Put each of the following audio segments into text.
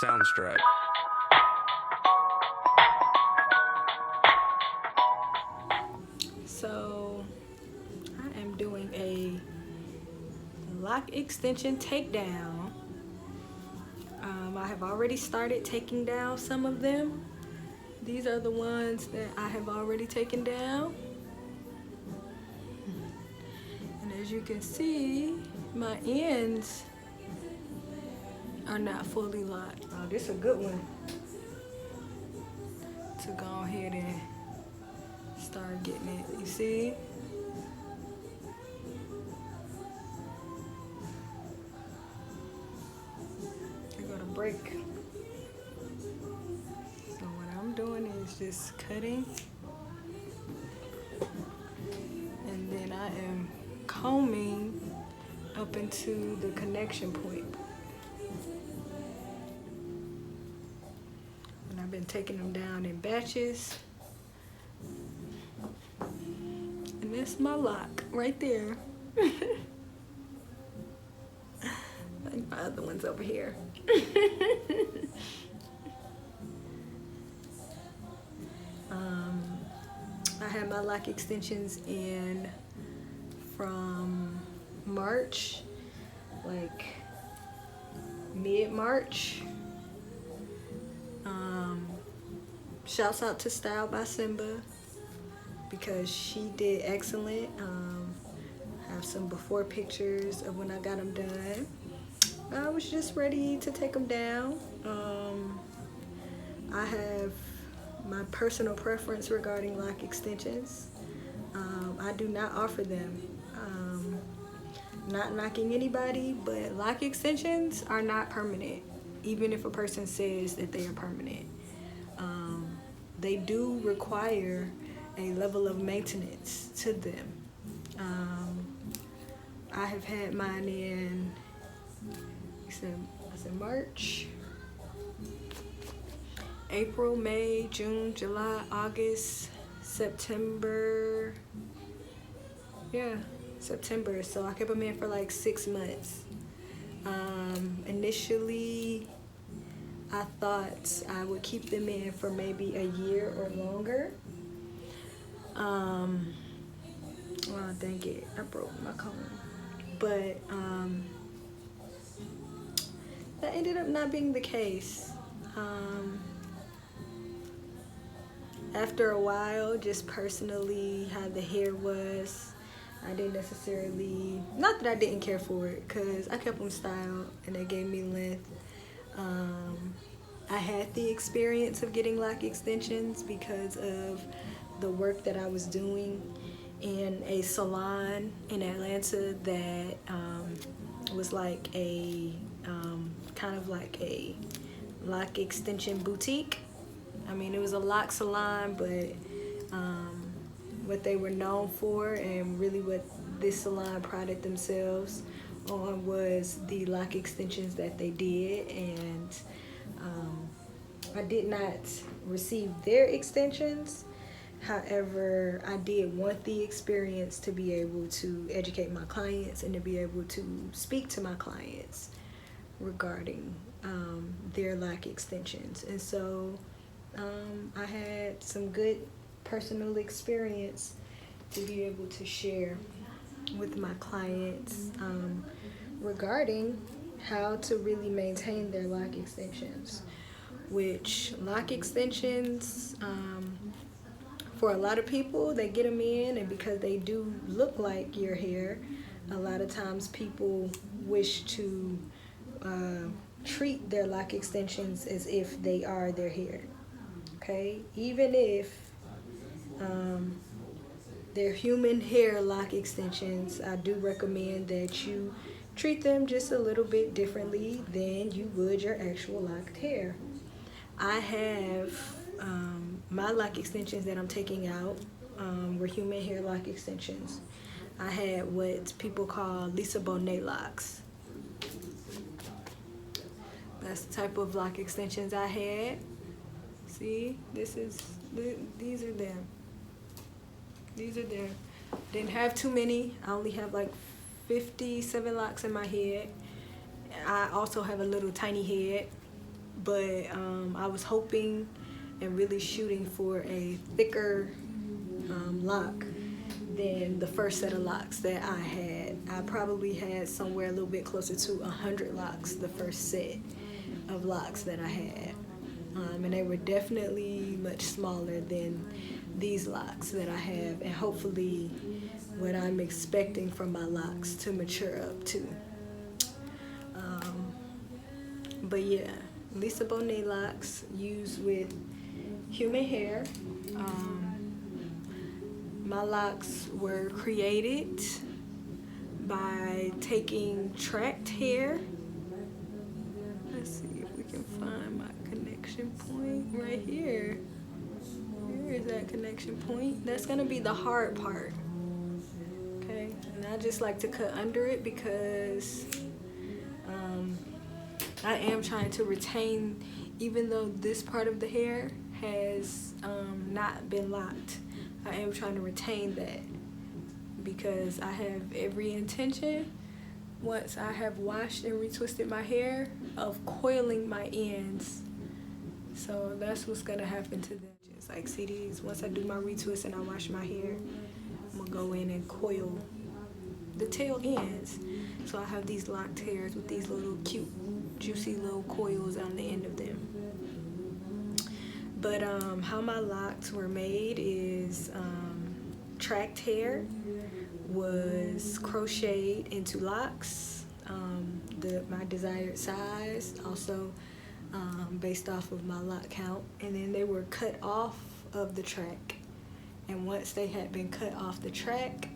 Soundstripe. So I am doing a lock extension takedown. I have already started taking down some of them. These are the ones that I have already taken down. And as you can see, my ends are not fully locked. Oh, this is a good one to go ahead and start getting it. You see? You're gonna break. So what I'm doing is just cutting, and then I am combing up into the connection point. And I've been taking them down in batches. And that's my lock right there. Like my other one's over here. I had my lock extensions in from March, like mid-March. Shouts out to Style by Simba because she did excellent. I have some before pictures of when I got them done. I was just ready to take them down. I have my personal preference regarding lock extensions. I do not offer them. Not knocking anybody, but lock extensions are not permanent, even if a person says that they are permanent. They do require a level of maintenance to them. I have had mine in, I said March, April, May, June, July, August, September. Yeah, September. So I kept them in for like 6 months. Initially, I thought I would keep them in for maybe a year or longer. Well, dang it, I broke my comb. But that ended up not being the case. After a while, just personally how the hair was, I didn't necessarily, not that I didn't care for it, because I kept them styled and they gave me length. I had the experience of getting lock extensions because of the work that I was doing in a salon in Atlanta that was like a kind of like a lock extension boutique. I mean, it was a lock salon, but what they were known for and really what this salon prided themselves on was the lock extensions that they did. And I did not receive their extensions. However, I did want the experience to be able to educate my clients and to be able to speak to my clients regarding their lock extensions. And so I had some good personal experience to be able to share with my clients regarding how to really maintain their lock extensions. Which lock extensions, for a lot of people, they get them in, and because they do look like your hair, a lot of times people wish to treat their lock extensions as if they are their hair. Okay, even if they're human hair lock extensions, I do recommend that you treat them just a little bit differently than you would your actual locked hair. I have my lock extensions that I'm taking out were human hair lock extensions. I had what people call Lisa Bonet locks. That's the type of lock extensions I had. See, these are them. These are them. Didn't have too many. I only have like 57 locks in my head. I also have a little tiny head. but I was hoping and really shooting for a thicker lock than the first set of locks that I had. I probably had somewhere a little bit closer to 100 locks, the first set of locks that I had. And they were definitely much smaller than these locks that I have, and hopefully what I'm expecting from my locks to mature up to. But yeah, Lisa Bonet locks used with human hair. My locks were created by taking tracked hair. Let's see if we can find my connection point right here. Here is that connection point. That's gonna be the hard part. Okay, and I just like to cut under it because I am trying to retain, even though this part of the hair has not been locked, I am trying to retain that because I have every intention, once I have washed and retwisted my hair, of coiling my ends. So that's what's gonna happen to them. Just like see these, once I do my retwist and I wash my hair, I'm gonna go in and coil the tail ends. So I have these locked hairs with these little cute, juicy little coils on the end of them. But how my locks were made is tracked hair was crocheted into locks, my desired size, also based off of my lock count, and then they were cut off of the track. And once they had been cut off the track,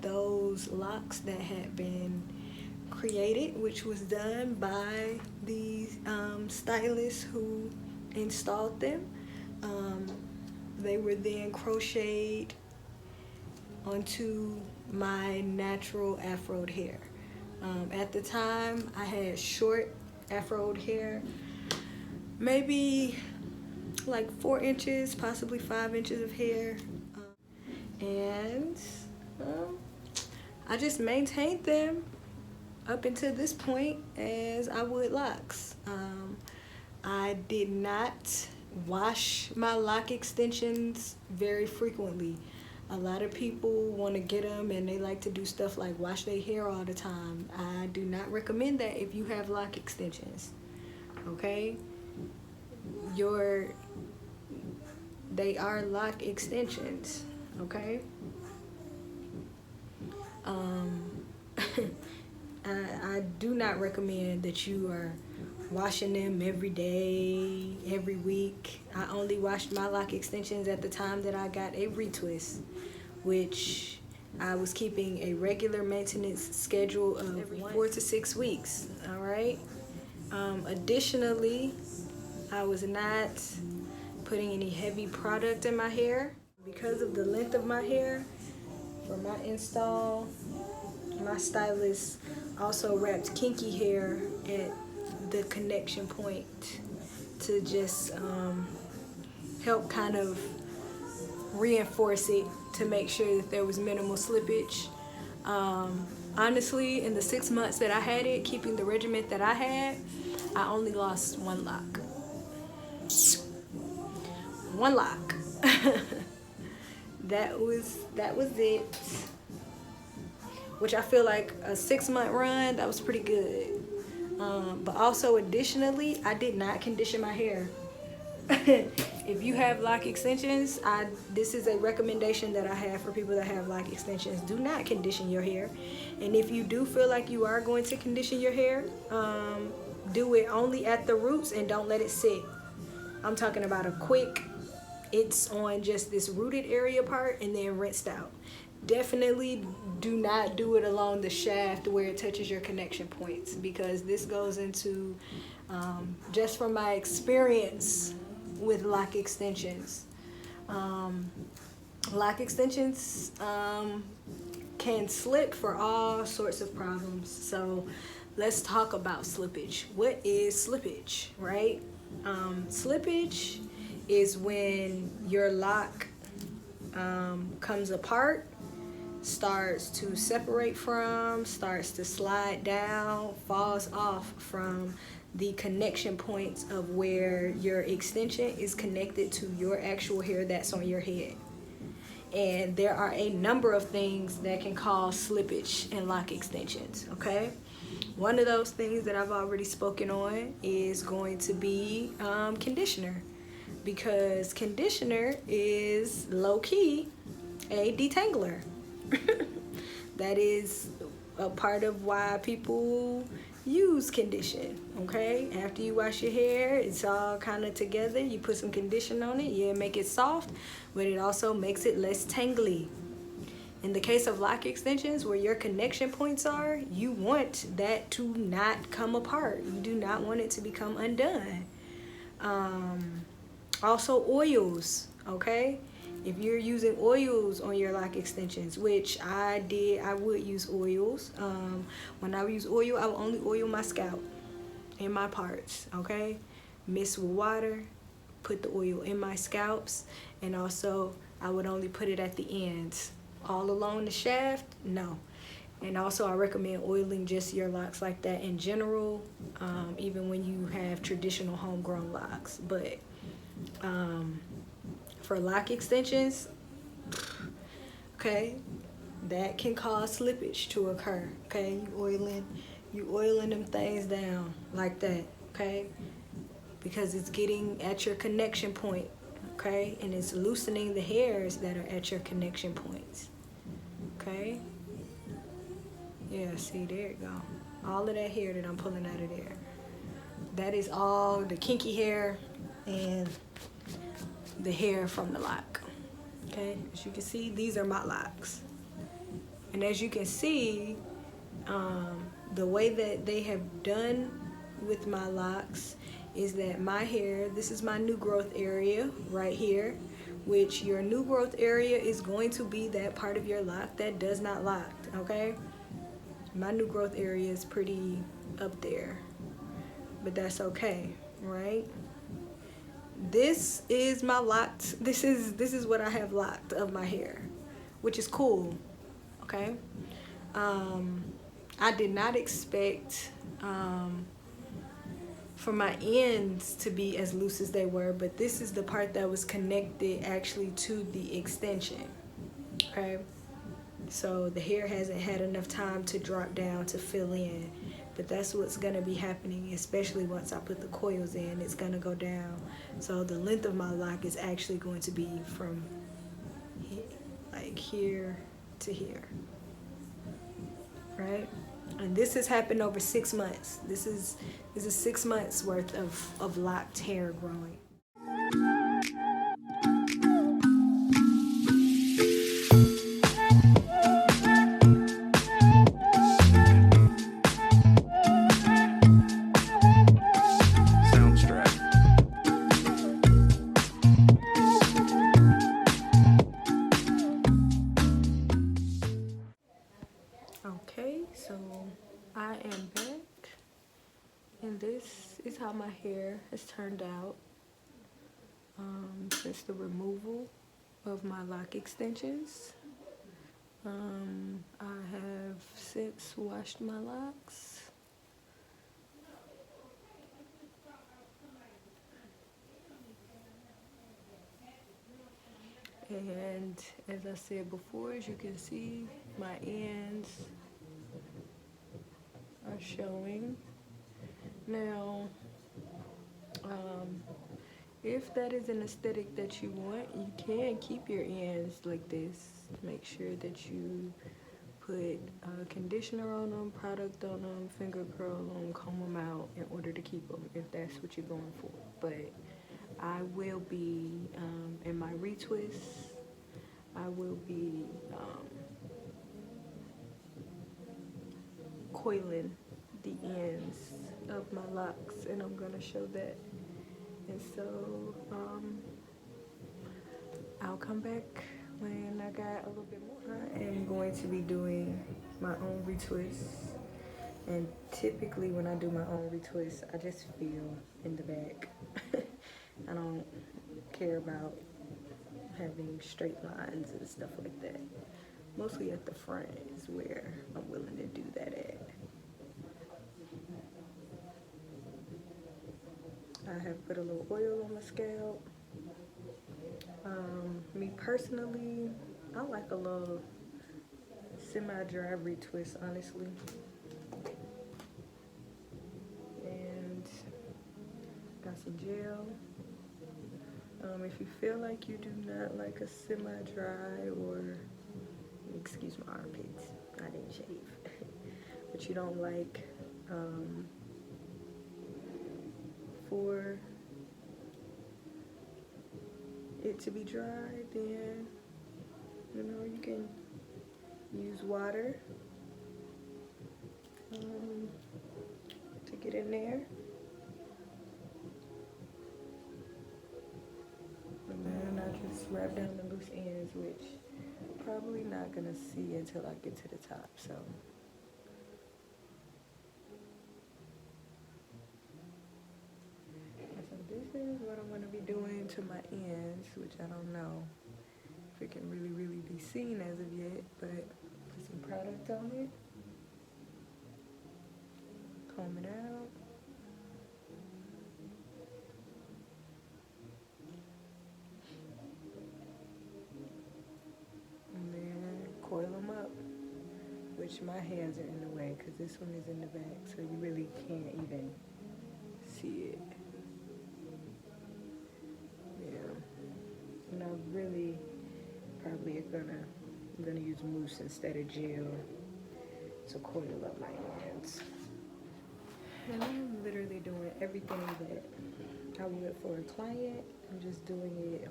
those locks that had been created, which was done by the stylist who installed them, they were then crocheted onto my natural afroed hair. At the time, I had short afroed hair, maybe like 4 inches, possibly 5 inches of hair, and I just maintained them up until this point as I would locks. I did not wash my lock extensions very frequently. A lot of people want to get them and they like to do stuff like wash their hair all the time. I do not recommend that if you have lock extensions, okay? They are lock extensions, okay? I do not recommend that you are washing them every day, every week. I only washed my lock extensions at the time that I got a retwist, which I was keeping a regular maintenance schedule of every 4 to 6 weeks, all right? Additionally, I was not putting any heavy product in my hair. Because of the length of my hair, for my install, my stylist also wrapped kinky hair at the connection point to just help kind of reinforce it to make sure that there was minimal slippage. Honestly, in the 6 months that I had it, keeping the regimen that I had, I only lost 1 lock. 1 lock. That was it. Which I feel like a 6-month run, that was pretty good. But also additionally, I did not condition my hair. If you have lock extensions, this is a recommendation that I have for people that have lock extensions. Do not condition your hair. And if you do feel like you are going to condition your hair, do it only at the roots and don't let it sit. I'm talking about a quick, it's on just this rooted area part and then rinsed out. Definitely do not do it along the shaft where it touches your connection points, because this goes into, just from my experience with lock extensions, can slip for all sorts of problems. So let's talk about slippage. What is slippage, right? Slippage is when your lock comes apart, starts to separate from, starts to slide down, falls off from the connection points of where your extension is connected to your actual hair that's on your head. And there are a number of things that can cause slippage in lock extensions, okay? One of those things that I've already spoken on is going to be conditioner, because conditioner is low-key a detangler. That is a part of why people use condition, okay? After you wash your hair, it's all kind of together. You put some condition on it, yeah, make it soft, but it also makes it less tangly. In the case of lock extensions, where your connection points are, you want that to not come apart. You do not want it to become undone. Also oils, okay? If you're using oils on your lock extensions, which I would use oils. When I use oil, I will only oil my scalp and my parts, okay? Mix with water, put the oil in my scalps, and also I would only put it at the ends. All along the shaft, no. And also I recommend oiling just your locks like that in general, even when you have traditional homegrown locks. But for lock extensions, okay, that can cause slippage to occur, okay? You oiling them things down like that, okay? Because it's getting at your connection point, okay? And it's loosening the hairs that are at your connection points, okay? Yeah, see, there you go. All of that hair that I'm pulling out of there, that is all the kinky hair and the hair from the lock, okay? As you can see, these are my locks. And as you can see, the way that they have done with my locks is that my hair, this is my new growth area right here, which your new growth area is going to be that part of your lock that does not lock, okay? My new growth area is pretty up there, but that's okay, right? This is my locked, this is what I have locked of my hair, which is cool, okay? I did not expect for my ends to be as loose as they were, but this is the part that was connected actually to the extension, okay? So the hair hasn't had enough time to drop down to fill in, but that's what's gonna be happening, especially once I put the coils in. It's gonna go down. So the length of my lock is actually going to be from like here to here, right? And this has happened over 6 months. This is 6 months worth of locked hair growing. Okay, so I am back, and this is how my hair has turned out since the removal of my lock extensions. I have since washed my locks. And as I said before, as you can see, my ends are showing. Now, if that is an aesthetic that you want, you can keep your ends like this. Make sure that you put conditioner on them, product on them, finger curl them, comb them out in order to keep them, if that's what you're going for. But I will be, in my retwist, I will be coiling the ends of my locks, and I'm gonna show that. And so I'll come back when I got a little bit more. I am going to be doing my own retwist, and typically when I do my own retwist, I just feel in the back. I don't care about having straight lines and stuff like that. Mostly at the front is where I'm willing to do that at. I have put a little oil on my scalp. Me personally, I like a little semi-dry retwist, honestly. And got some gel. If you feel like you do not like a semi-dry, or excuse my armpits, I didn't shave, but you don't like for it to be dry, then you know you can use water to get in there. And then I just wrap down the loose ends, which I'm probably not gonna see until I get to the top. So this is what I'm gonna be doing to my ends, which I don't know if it can really be seen as of yet, but put some product on it, comb it out. And then coil them up, which my hands are in the way because this one is in the back, so you really can't even see it. And I really probably I'm gonna use mousse instead of gel to coil up my hands. And I'm literally doing everything that I would for a client. I'm just doing it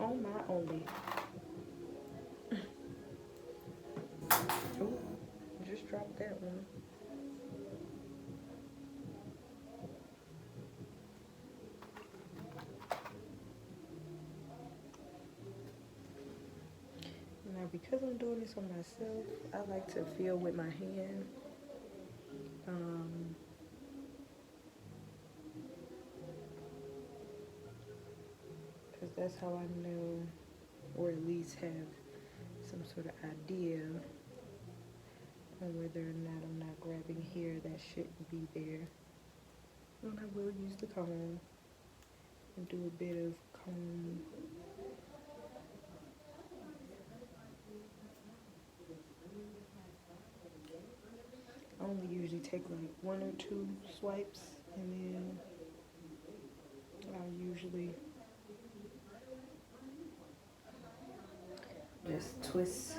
on my only. Oh, just dropped that one. Now, because I'm doing this on myself, I like to feel with my hand. Because that's how I know, or at least have some sort of idea on whether or not I'm not grabbing hair that shouldn't be there. And I will use the comb and do a bit of comb. I only usually take like 1 or 2 swipes, and then I'll usually just twist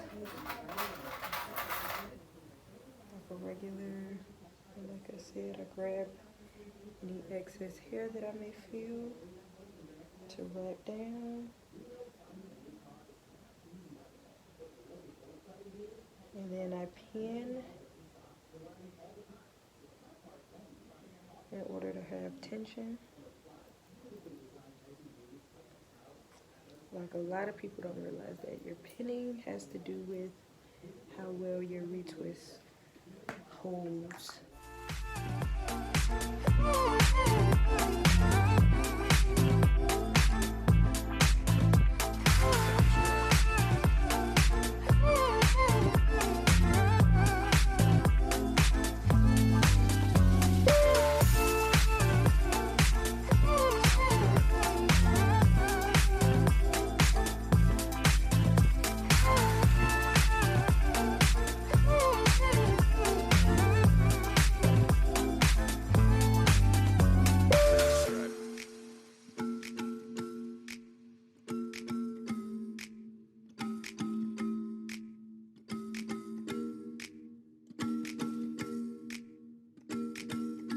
like a regular. And like I said, I grab any excess hair that I may feel to wrap down. And then I pin in order to have tension. Like, a lot of people don't realize that your pinning has to do with how well your retwist holds.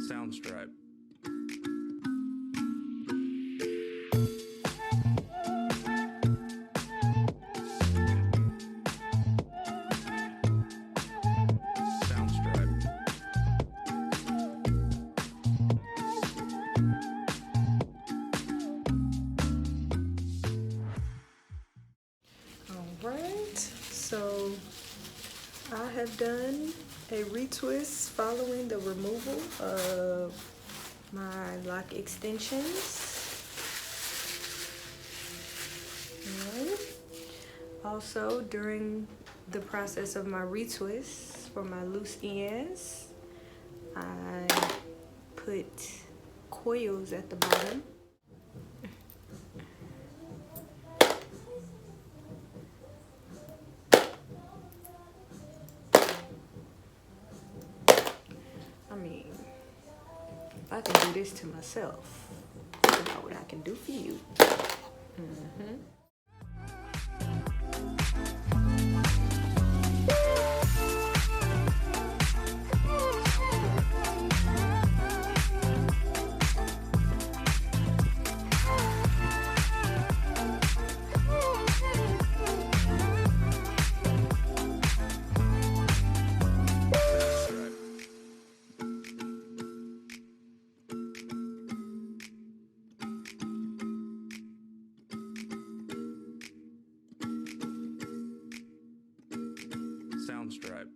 Soundstripe. Alright, so I have done a retwist following the removal of my lock extensions. And also, during the process of my retwist for my loose ends, I put coils at the bottom. I mean, if I can do this to myself, think about what I can do for you. Soundstripe.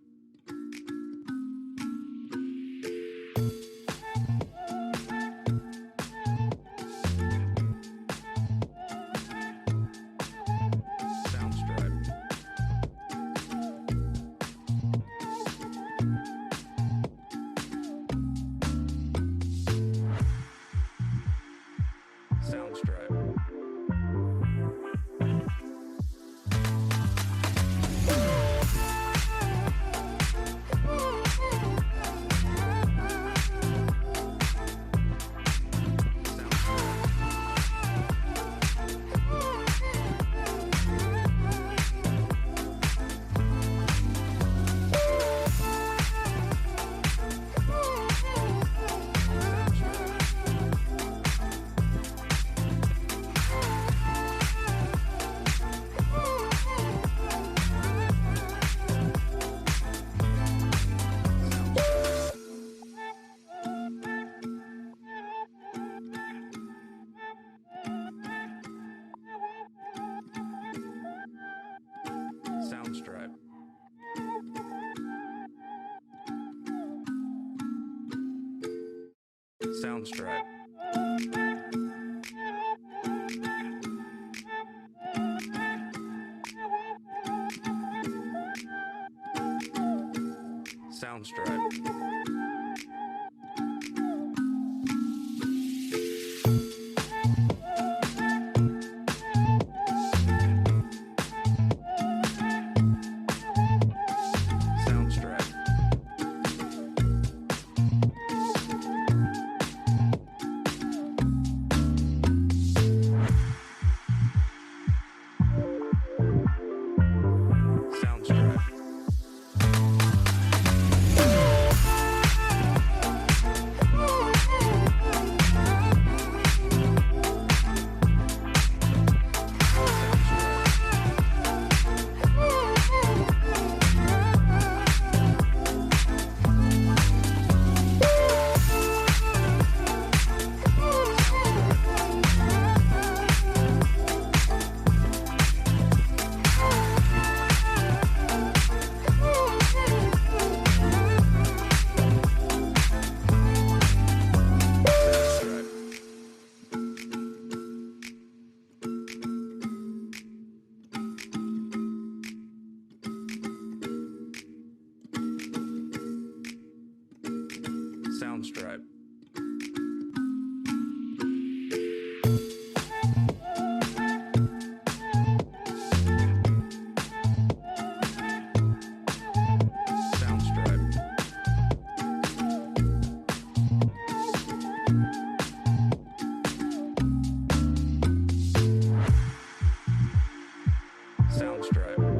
Soundstripe. Soundstripe. Soundstripe. Soundstripe. Soundstripe.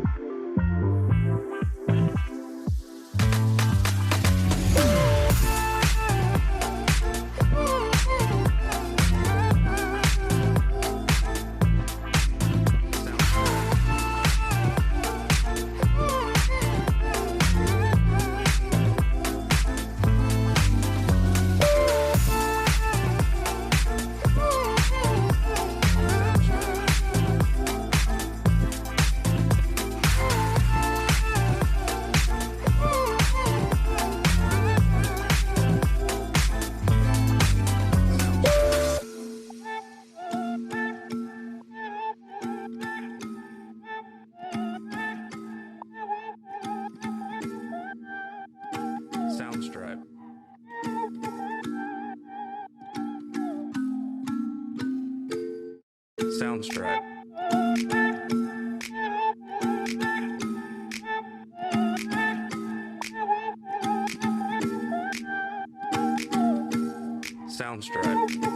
Soundstripe. Soundstripe.